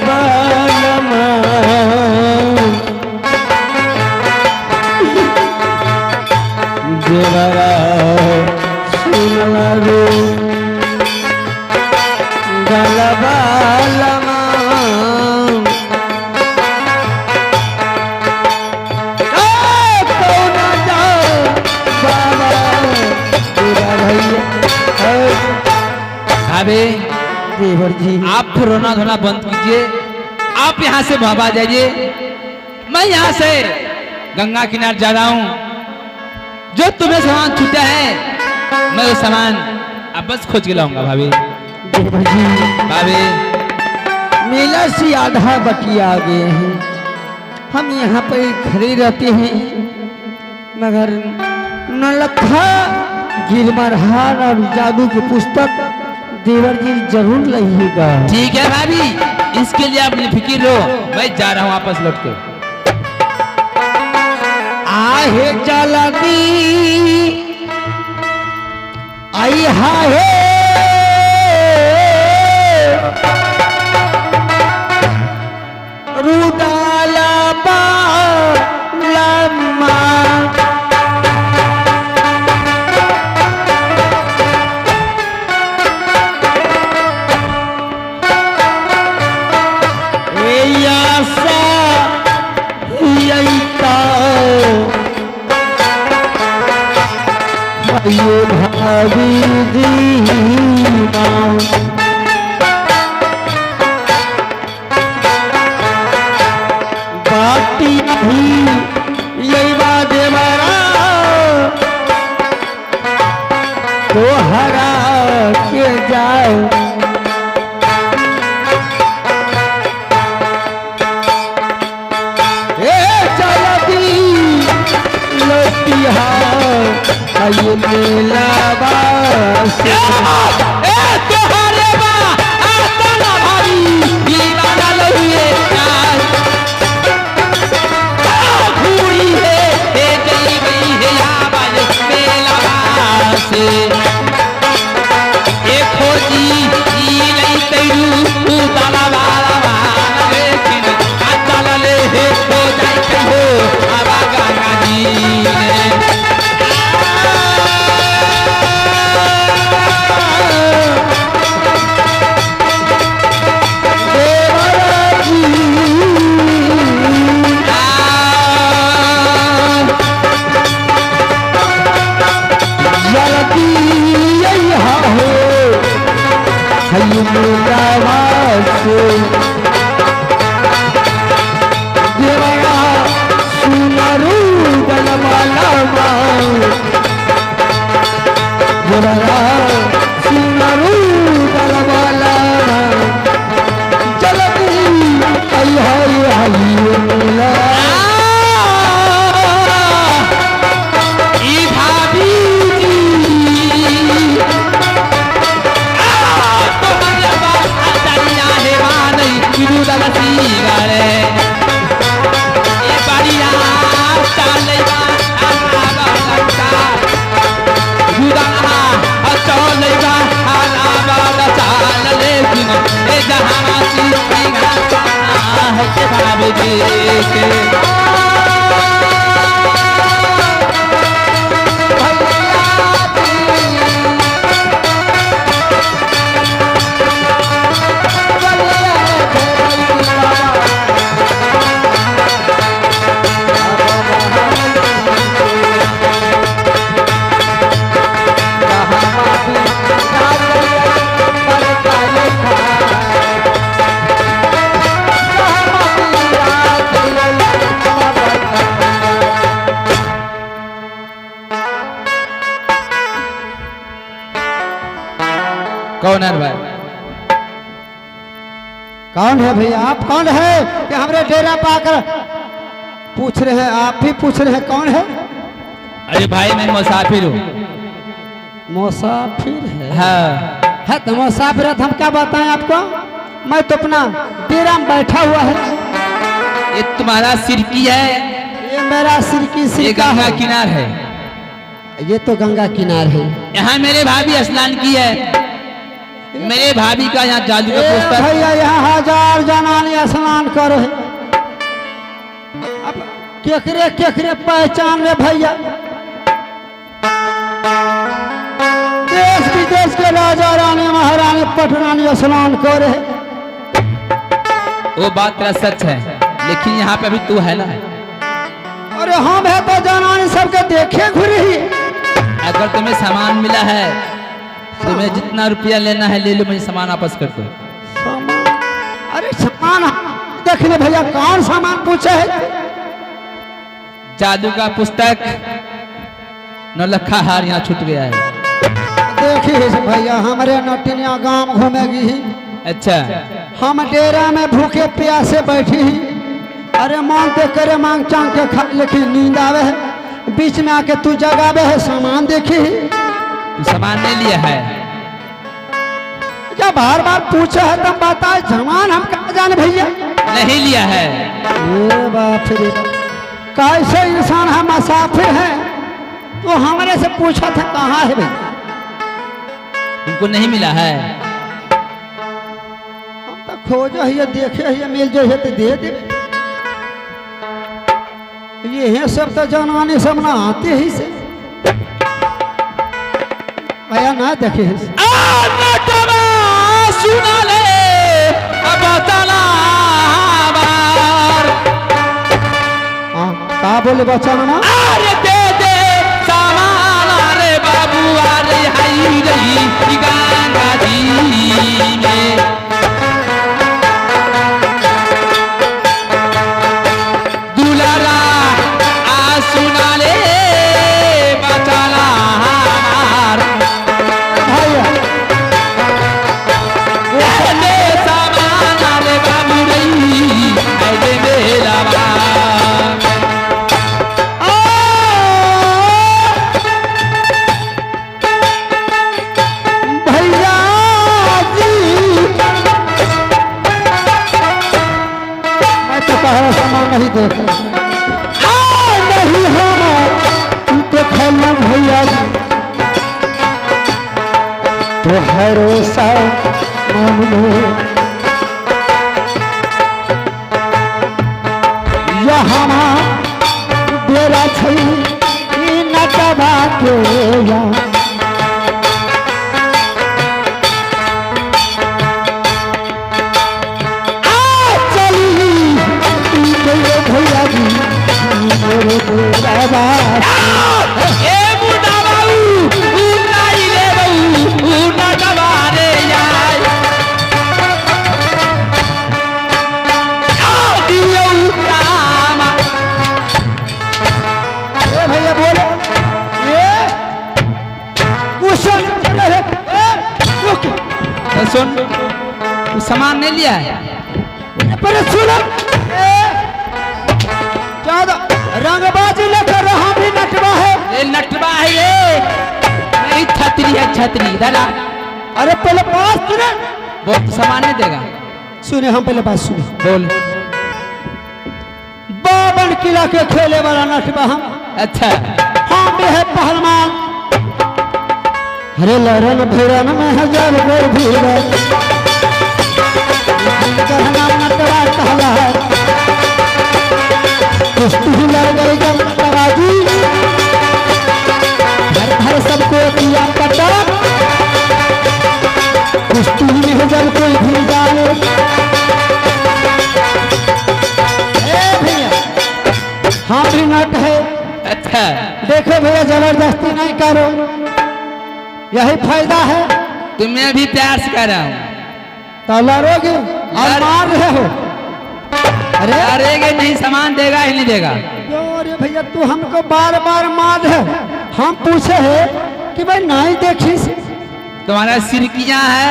बालमा देवरा सुनला रे गला बालमा भाभी देवर जी आप तो रोना धोना बंद कीजिए, आप यहाँ से बाबा जाइए, मैं यहाँ से गंगा किनारे जा रहा हूँ। जो तुम्हें सामान छूटा है मैं वो सामान अब बस खोज के लाऊंगा। भाभी देवर जी भाभी मेला से आधा बटिया आ गए हैं, हम यहाँ पर खड़े रहते हैं मगर नलखा गिरमरहार और जादू की पुस्तक देवर जी जरूर लाइएगा। ठीक है भाभी, इसके लिए आप फिक्र लो, मैं जा रहा हूँ वापस लौट के। आहे जलदी आई हाहे रुदाला बालमा ये भाभी दीना बाती ही यही बात मरा तो हरा के जाओ ये मेला बास तोहरे बा आता ना भाभी दीवाना लहुए घूरी है गई है यहाँ वाले मेला से एक खोजी नहीं तेरू ताला वाला लेकिन आता ले है खो जाए कहो आवा गाना जी कौन है भाई? कौन है भैया? आप कौन है कि हमारे डेरा पाकर पूछ रहे हैं? आप भी पूछ रहे हैं कौन है? अरे भाई मैं मुसाफिर हूँ। मुसाफिर है? हाँ। है तो मुसाफिर है, हम क्या बताएं आपको? मैं तो अपना डेरा में बैठा हुआ है। ये तुम्हारा सिरकी है? ये मेरा सिरकी ये गंगा किनार है। ये तो गंगा किनार है। यहाँ मेरे भाभी स्नान की है। मेरे भाभी का यहाँ जादू का ए पुस्तक। भैया यहाँ हजार जनानी स्नान करे है। अब केकरे केकरे पहचान ले भैया। देश विदेश के राजा रानी महारानी पटरानी स्नान करे है। वो बात तेरा सच है, लेकिन यहाँ पे अभी तू है ना। अरे हम है तो जनानी सबके देखे घुरी ही। अगर तुम्हें सामान मिला है, तुम्हें जितना रुपया लेना है ले लो, मुझे सामान वापस कर दो। सामान? अरे सामान देख ले भैया, कौन सामान पूछे है? जादू का पुस्तक नौलखा हार यहाँ छूट गया है। देखिए भैया, हमारे नटिनिया गांव घूमेगी ही। अच्छा, हम डेरा में भूखे प्यासे बैठी ही। अरे मांगते करे मांग चांग के खा, लेकिन नींद आवे है। बीच में आके तू जगावे है, सामान देखी ही। तू सामान नहीं लिया है? जब बार बार पूछे है तब बताए, सामान हम कहाँ जाने भैया। नहीं लिया है? ये बाप रे, कैसे इंसान है, मुसाफिर है। तो हमारे से पूछा था कहाँ है भैया। तुमको नहीं मिला है? हम तो खोज है, देखे है, मिल जाए तो दे दे। ये सब तो जनानी सब ना आते ही से भैया, ना देखे सुना ले अब चला बार। का बोले बच्चा ना? अरे दे दे सामान, अरे बाबू, अरे हाई रही गंगा जी में। दुलारा आ सुना ले बचाला भैया दे सामान, अरे बाबू रही दे मेरा भैया जी, मैं तो कहा सामान नहीं देखा। नहीं हम देखे ना भैया जी, तो भरोसा मान लो। यहाँ डेरा छै न दबा के या। भैया जी मेरे डेरा ए बुढ़ा बाबू, नहीं ले बाबू, ना दबारे यार। दियो रामा। ए भैया बोले, ये कुशन रहे। रुक, तो सुन, तू सामान नहीं लिया है? पर सुनो, ज्यादा रंगबाजी लेकर रहा भी नटवा है। ये नटवा है, ये नहीं छतरी है, छतरी दादा। अरे पहले बात सुने। वो तो सामान नहीं देगा। सुने, हम पहले बात सुने। बोल। बावन किला के खेले वाला नटवा हम। अच्छा, हम भी है पहलवान। अरे लड़न भिड़न में हजार बेर भीड़, कहना नटवा कहला है। कुश्ती लड़ गई जब तराजू, घर घर सबको किया पटक। कुश्ती में जब कोई भी जाए, भैया हाँ भी नट है। अच्छा, देखो भैया, जबरदस्ती नहीं करो, यही फायदा है। तुम्हें भी प्यार से कह रहा हूँ। तो लड़ोगे और मार रहे हो। अरे अरे नहीं, सामान देगा ही नहीं देगा। अरे भैया, तू हमको बार बार मार रहे हो। हम पूछे है कि भाई नहीं देखी से। तुम्हारा सिरकियां है,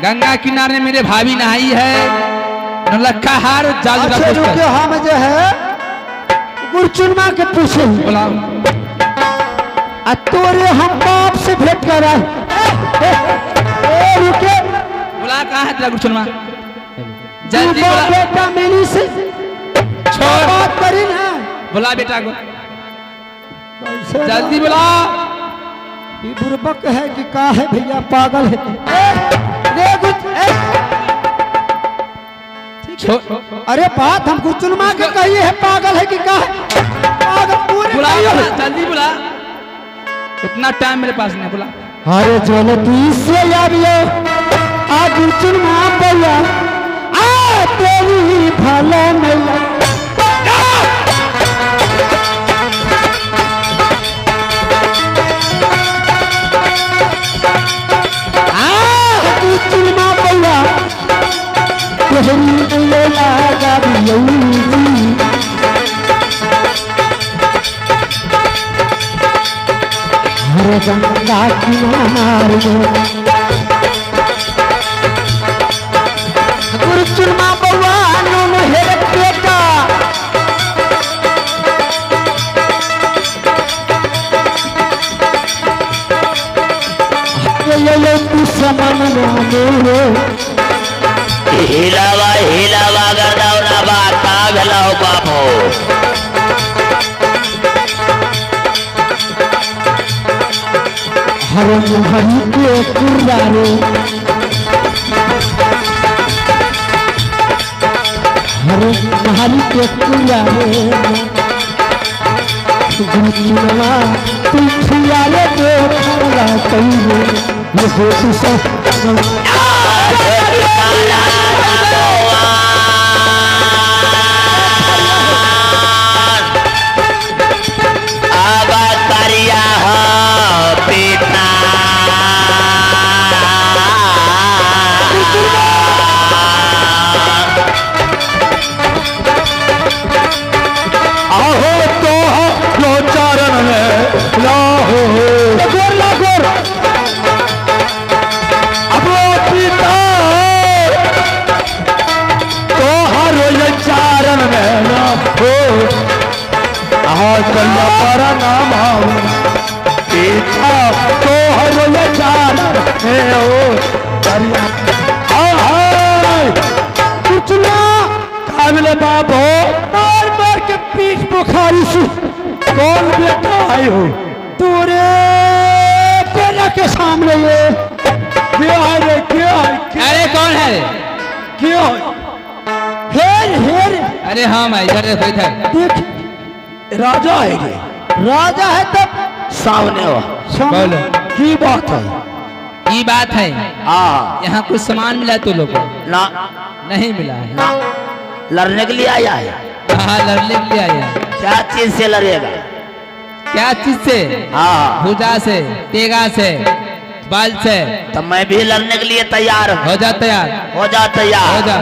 गंगा किनारे मेरे भाभी नहाई है, नौलखा हार जादू का अच्छा पुस्तक। रुको, हम जो है गुरचुनमा के पूछे बुलाओ। तोरे हम बाप से भेंट कर रहे। रुके, बुला, कहाँ है तेरा गुरचुनमा? तू जल्दी बाप बुला। बेटा मिली से छोड़, बात करी ना। बुला बेटा को, कैसे जल्दी बुला। ये बुर्बक है कि का है भैया, पागल है। रे अरे बात हमको चुनमा के कहिए है, पागल है कि क्या है? पागल पूरे बुला नहीं है। जल्दी बुला, इतना टाइम मेरे पास नहीं, बुला। अरे जल्दी से आवियो, आज चुनमा भैया आ तेरी भला मैया। चुनमा भैया तेरी लेला गावियो हरे गंगा किनारे गुरु चुनमा बउआ नो हेर बेटा ये तू समन रे हिलावा हिलावा गदौरा बा का भेलौ बाबू हरे हरि के कुरारे हरे हरि के कुरारे गुरुचुनमा तू छुआले दे खरा कहिए ये होश से बाबो मार मार के पीठ बुखारी से कौन बेटा आए हो तोरे बेटा के सामने ये क्या है रे क्या है अरे कौन है? क्या हेर हेर अरे हाँ मैं इधर देखो, इधर देख राजा है ये राजा है तब सामने हो बोलो की बात है ये बात है। हाँ यहाँ कुछ सामान मिला तो लोगों ना नहीं मिला है। ना लड़ने के लिए आया है। हाँ लड़ने के लिए आया। क्या चीज से लड़ेगा? क्या चीज से? हाँ भुजा से, तेगा से, बाल से। तो मैं भी लड़ने के लिए तैयार हूँ। हो जा तैयार, हो जा तैयार। हो जा।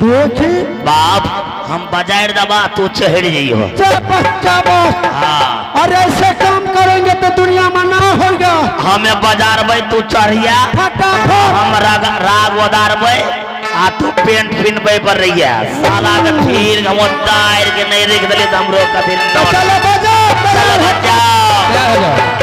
देखी बाप हम बाजार दबा तू चढ़ जाइयो। बच्चा बस हाँ और ऐसे काम करेंगे तो दुनिया में ना होगा। हमें बाजार भाई तू चढ़िया फटाफट हम राग उदार भाई आ तू पेंट पिनबे पर रही है साला के फिर हम दायर के नहीं रख दले तो हमरो कथि न चलो बजा चल बच्चा क्या हो जाओ?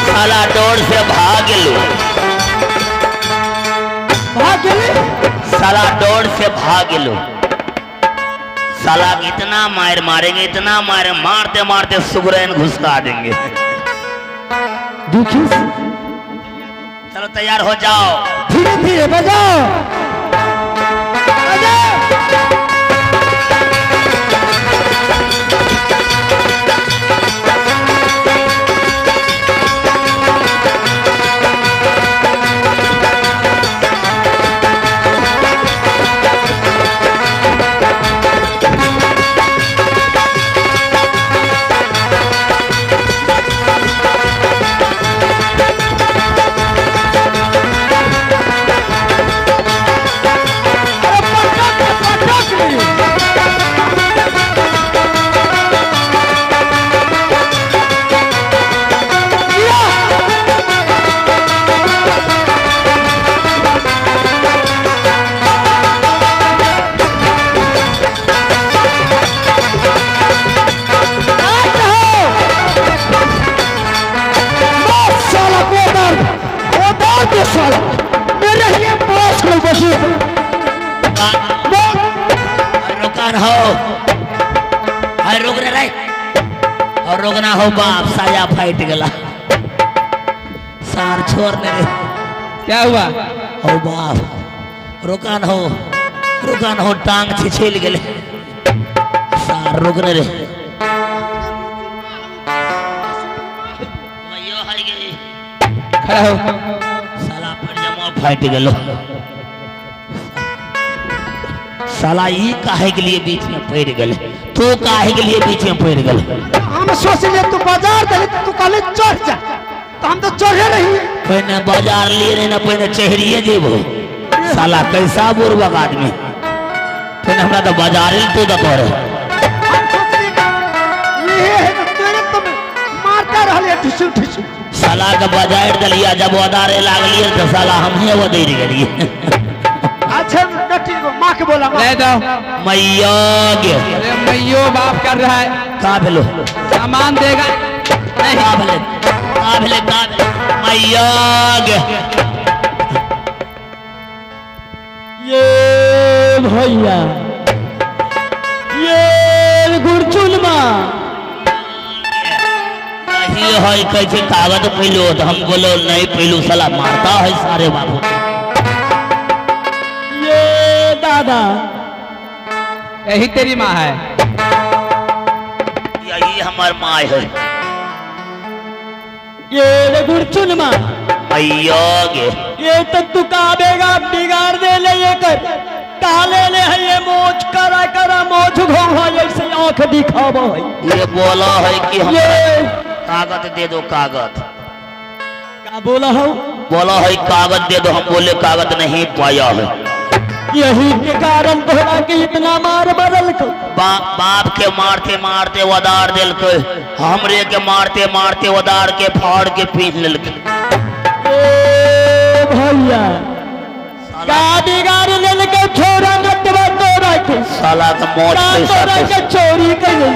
साला डोर से भाग लो साला डोर से भाग लो साला इतना मार मारेंगे इतना मार मारते मारते सुगरैन घुसका देंगे। देखिए चलो तैयार हो जाओ। धीरे धीरे बजाओ बजाओ। रुकान हो अरे रुक रे और रुकना हो बाप साया फाइट गला सार छोड़ने रे क्या हुआ? हो बाप रुकान हो टांग छिछिल गेले सार रुकने रे मयो हाय गई खड़ा हो। साला पजामा फाइट गेलो साला ई काहे के लिए बीच में पड़ गले तू काहे के लिए बीच में पड़ गले हम सोचले तू बाजार गए तू काले चढ़ जा तो हम तो चढ़े रही पहले बाजार लिए रहे ना पहले चेहरिए जेबो साला कैसा बुर्बक आदमी फिर हमरा तो बाजार तो दतो रे ये है तो तेरे तुम मारता रहले ठिसु ठिसु साला का बाजार दलिया जब वदारे लागलिए तो साला हम ही वो दे गलिए अच्छा डटी को मां के बोला ले दो। मैया गे अरे मैयो बाप कर रहा है, का भेलो सामान देगा नहीं। का भेले मैया गे ये भैया ये गुरचुलमा नहीं है कैसे कागज पहलो तो हम बोलो नहीं पहलू साला मारता है सारे बाबू दादा यही तेरी माँ है। यही हमार माँ है ये गुरचुलमा मैया गे ये तो तू काबेगा बिगाड़ दे ले ये कर काले ले है ये मोच करा मोच घोंघ जैसे आंख दिखावा है ये बोला है कि हम ये कागज दे दो कागज क्या बोला हो बोला है कागज दे दो हम बोले कागज नहीं पाया है यही के कारण तोरा के इतना मार बदल को बाप के मारते मारते वदार दिल को हमरे के मारते मारते वदार के फाड़ के पीन लेल भैया का बिगाड़ लेल के छोरा नटवा तोरा के साला का मौत तोरा के चोरी कर लेल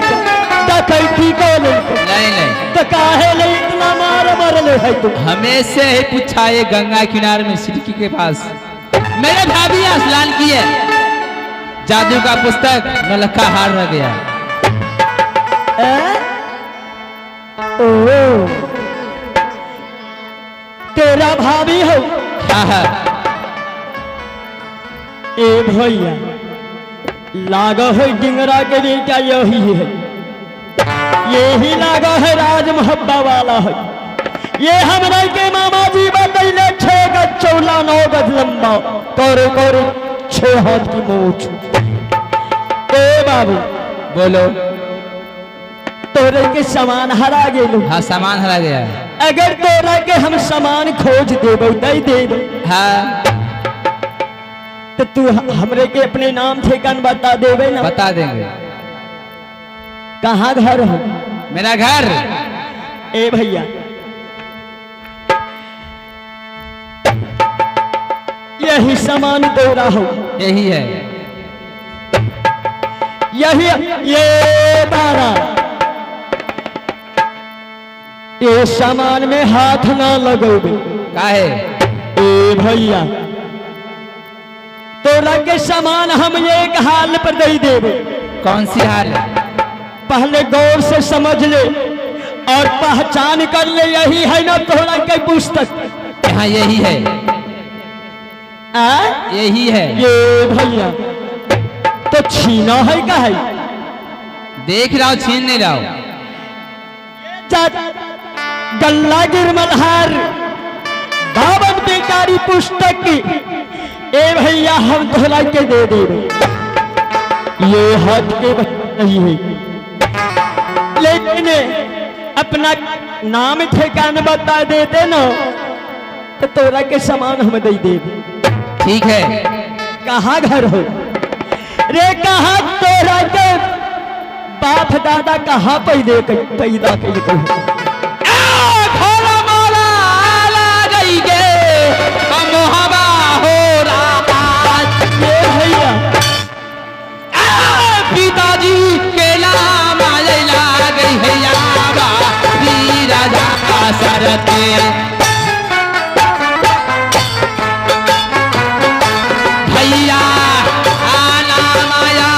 डकैती कर लेल नहीं तो काहे ले इतना मार मरले है तू हमें से ही पूछा ये गंगा किनारे में सिरकी के पास मेरे भाभी स्नान किए जादू का पुस्तक नलखा हार रह गया। ओ तेरा भाभी हो हाँ हाँ ए भैया लागा है डिंगरा के बेटा यही है यही लागा है राज मोहब्बा वाला है ये हमरा के मामा जी बतैले 6 गज चौला 9 गज लंबा कोरे 6 हाथ की मूछ ए बाबू बोलो। तोरे के सामान हरा गेलो हाँ सामान हरा गया। अगर तोरा के हम सामान खोज देबो दई दे दो हाँ तो तू हमरे के अपने नाम ठिकान बता देबे ना बता देंगे। कहाँ घर हो मेरा घर ए भैया यही सामान तोरा हो यही है यही ये तारा ये सामान में हाथ ना लगोगे काहे? ए भैया तोरा के सामान हम एक हाल पर दे देवे कौन सी हाल? पहले गौर से समझ ले और पहचान कर ले यही है ना तोरा के पुस्तक यहाँ यही है यही है ये भैया तो छीना है का है देख रहा हूँ छीन नहीं रहा हूँ। गल्ला गिरमलहार बावन बेकारी पुस्तक की ए भैया हम तोला के दे दे ये हाथ के नहीं है लेकिन अपना नाम ठिकाना बता देते ना तो तोरा के सामान हम दे दे ठीक है। कहाँ घर हो रे कहाँ तोरा के बाप दादा कहाँ पैदा कई पिताजी के नाम ला गई है याबा राजा शरत भैया आना माया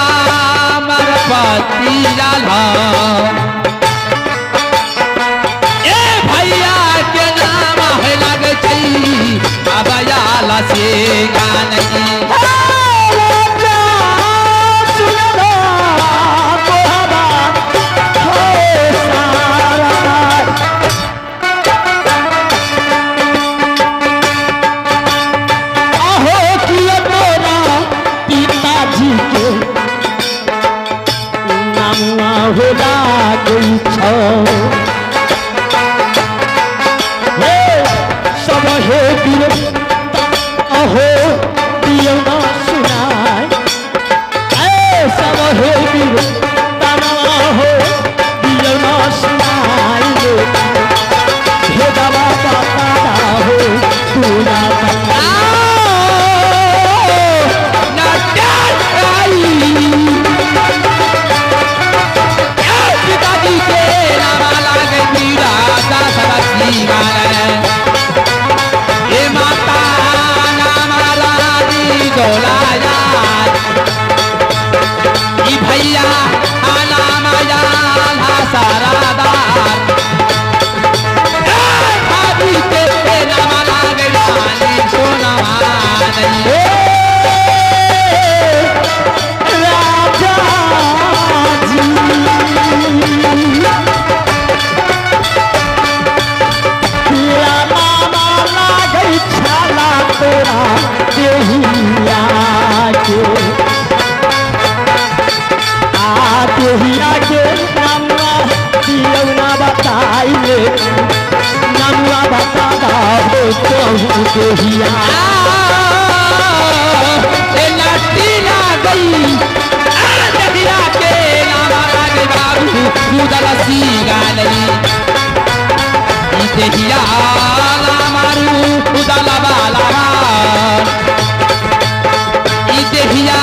देहिया ए लाठी ना गई दहिया के नामा लागे बाबू उदल सीगा नहीं ई दहिया ना मारू उदल बाला ई दहिया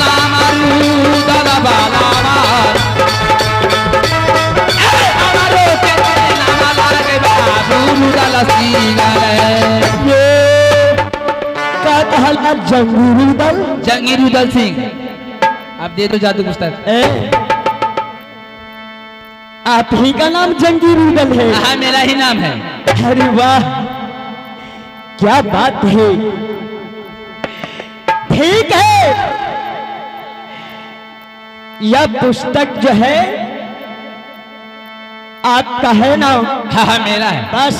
ना मारू उदल बाला हमारो के नामा लागे बाबू उदल सीगा ये का कहला जंगीरी दल जंगीर उदल सिंह आप दे दो जादू पुस्तक आप ही का नाम जंगीरी दल है? हाँ मेरा ही नाम है। अरे वाह क्या बात है। ठीक है यह पुस्तक जो है आपका है ना? हाँ हाँ मेरा है। बस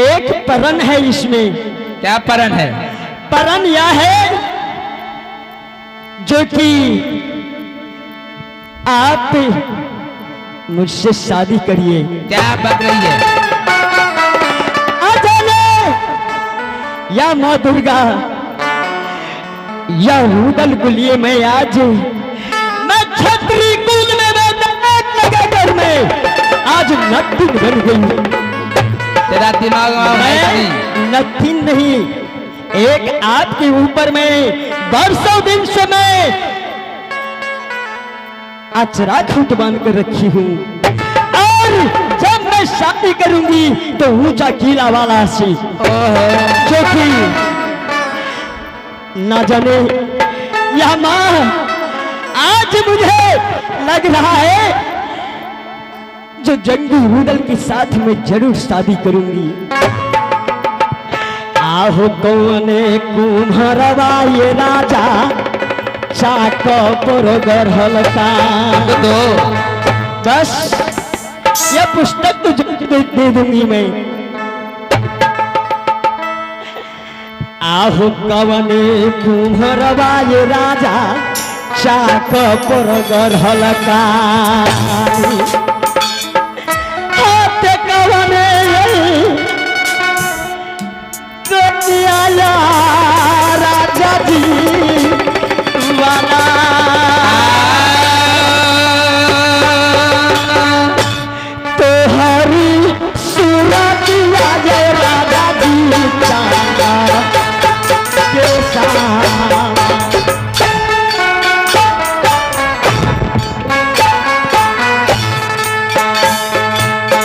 एक परन है इसमें। क्या परन है? परन यह है जो कि आप मुझसे शादी करिए। क्या बक रही है? अजले या माँ दुर्गा या रुदल गुलिये में आज मैं क्षत्रिय कुल में नगर में आज नथिन बन गई। तेरा दिमाग मैं नथिन नहीं, एक आपके ऊपर में बरसों दिन से मैं अचरा खूट बांध कर रखी हूँ और जब मैं शादी करूंगी तो ऊंचा किला वाला सी जो कि ना जाने या माँ आज मुझे लग रहा है जो जंगी रुदल के साथ में जरूर शादी करूंगी। आहो कौने कुम्हरवा ये राजा चाको पर गढ़लता दो बस ये पुस्तक तुझे दे दूंगी मैं। आहो कवने कुम्हरवा ये राजा चाको पर गढ़लता हाथे कवने कन्या राजा जी वाला तोहरी सूरत जय राजा जी चांदा के साथ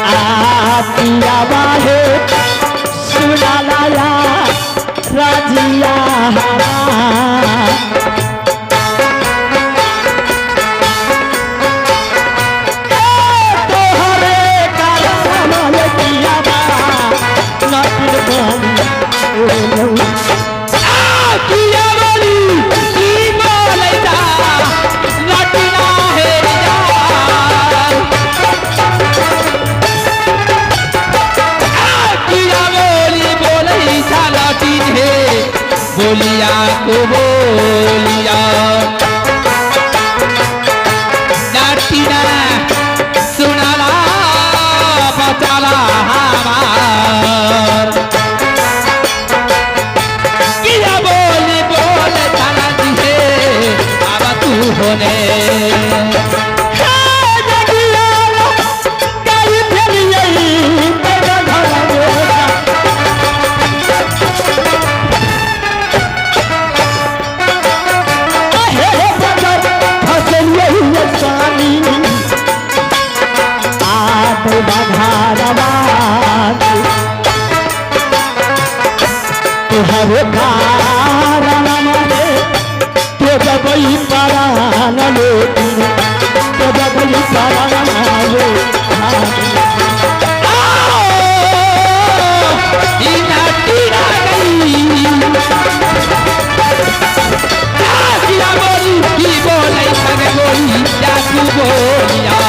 आतिया वाहे सुना लाया राजिया बोलिया को बोलिया नाटिना सुनाला बचाला हमार किया बोली बोले थाना दिहे अब तू होने हरे कारण मने तो जबई परान लेकिन तो जबई परान ले नाटिना गई किया बोली की बोले सगे बोली या तू बोलिया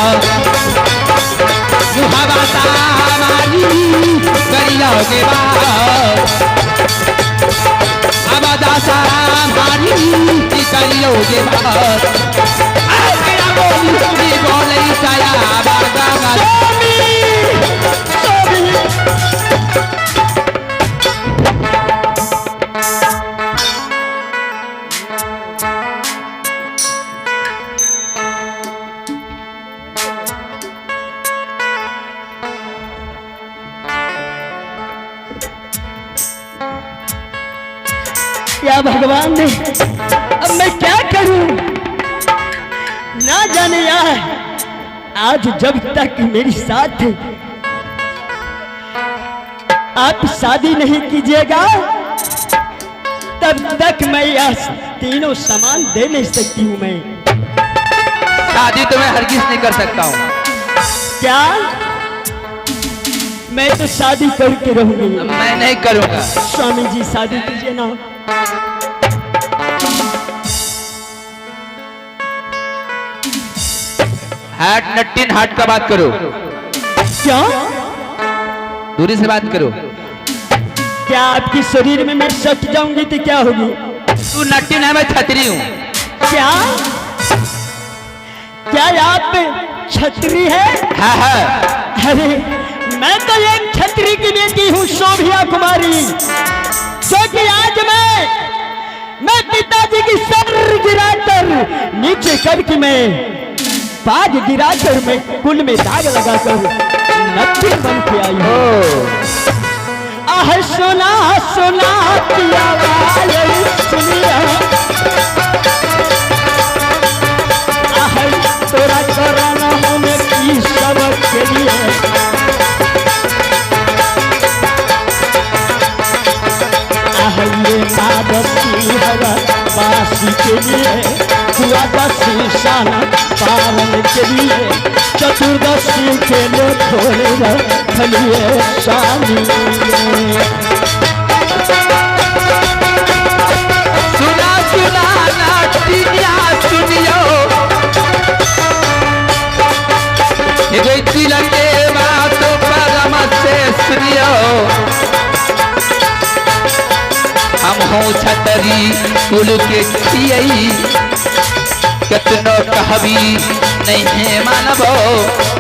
हवा सामारी करिया के बाद करियोगे बात बोली बोले साया दिया भगवान ने, अब मैं क्या करूं? ना जाने यार, आज जब तक मेरी साथ आप शादी नहीं कीजिएगा तब तक मैं यह तीनों सामान दे नहीं सकती हूँ। मैं शादी तो मैं हरगिज नहीं कर सकता हूँ। क्या? मैं तो शादी करके रहूंगी। मैं नहीं करूंगा। स्वामी जी शादी कीजिए ना। हार्ट नट्टीन हार्ट का बात करो। क्या? दूरी से बात करो। क्या आपके शरीर में मैं सट जाऊंगी तो क्या होगी? तू नट्टीन है, मैं छतरी हूँ। क्या? क्या आप छतरी है? हाँ। अरे मैं तो एक छतरी की बेटी हूँ, शोभिया कुमारी, क्योंकि आज मैं पिताजी की सर गिराकर नीचे करके मैं बाग गिराकर मैं कुल में दाग लगाकर नट्टी बन के आई हूँ। आह सुना सुना पिया सुनिया, आह तोरा कराना होने की सबक के लिए, आह ये आदसी हवा बासी के लिए, हुआ दसी शाना पालन के लिए, चतुर्दशी के लिए थोड़े रखलिए स्वामी। सुना सुना नट्टिनिया सुनियो, ये तिलक के बातों परम से सुनियो। हम हो छतरी कुल के खियई, कितनो कहबी नहीं है मानबो,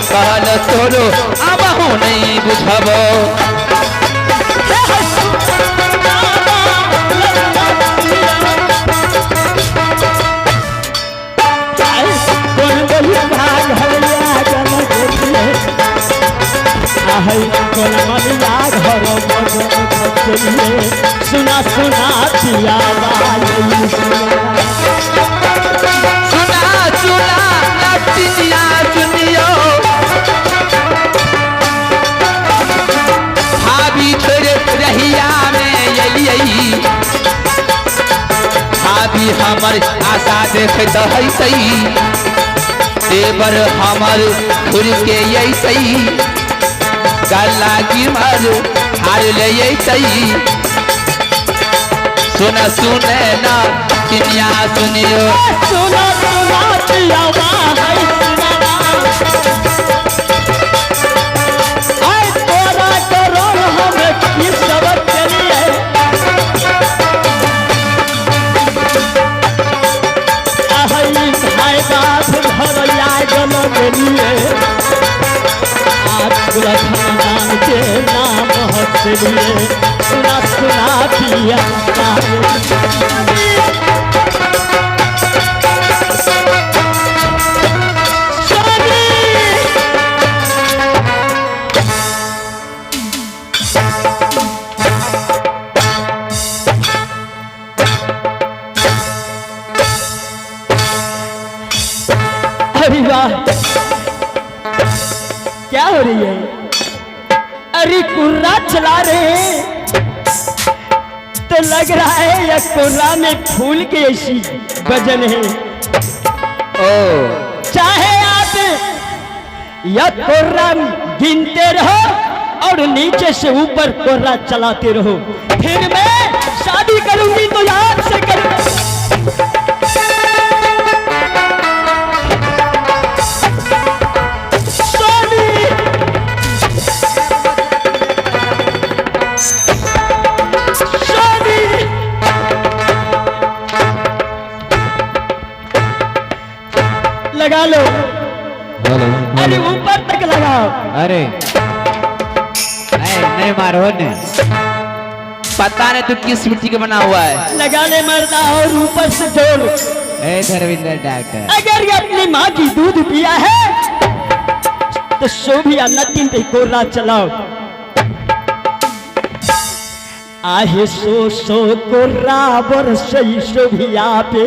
कहल तोरो अब हो नहीं बुझबो। सुना सुना पिया सुना सुना नट्टिनिया सुनियो, भाभी छोड़े रहिया में यही, भाभी हमर आशा देखत है सही, देवर हमर खुल के यही सही, गला गिमर हार ले यही सही। सुना सुने ना चिनिया सुनियो, सुना सुना पिया तोरा करो हमें की सबक के लिए, भाई बाप घर लागल के लिए, आज खानदान के नाम हंसलिए। सुना सुना पिया अरे वाह, क्या हो रही है? अरे कुर्रा चला रहे हैं तो लग रहा है यह कुर्रा में फूल की ऐसी वजन है। ओ चाहे आप यह कुर्रा गिनते रहो और नीचे से ऊपर कुर्रा चलाते रहो, फिर मैं शादी करूंगी तो याद से करूंगी। लगा लो। अरे ऊपर तक लगाओ। अरे नहीं मारो ने, पता नहीं तू किस मिट्टी का बना हुआ है। लगा ले मरना और ऊपर से जोड़। ए धर्मेंद्र डॉक्टर, अगर ये अपनी माँ की दूध पिया है तो शोभिया नट्टिन पे कोर्रा चलाओ। आहे सो सो को राबर सही सो भी पे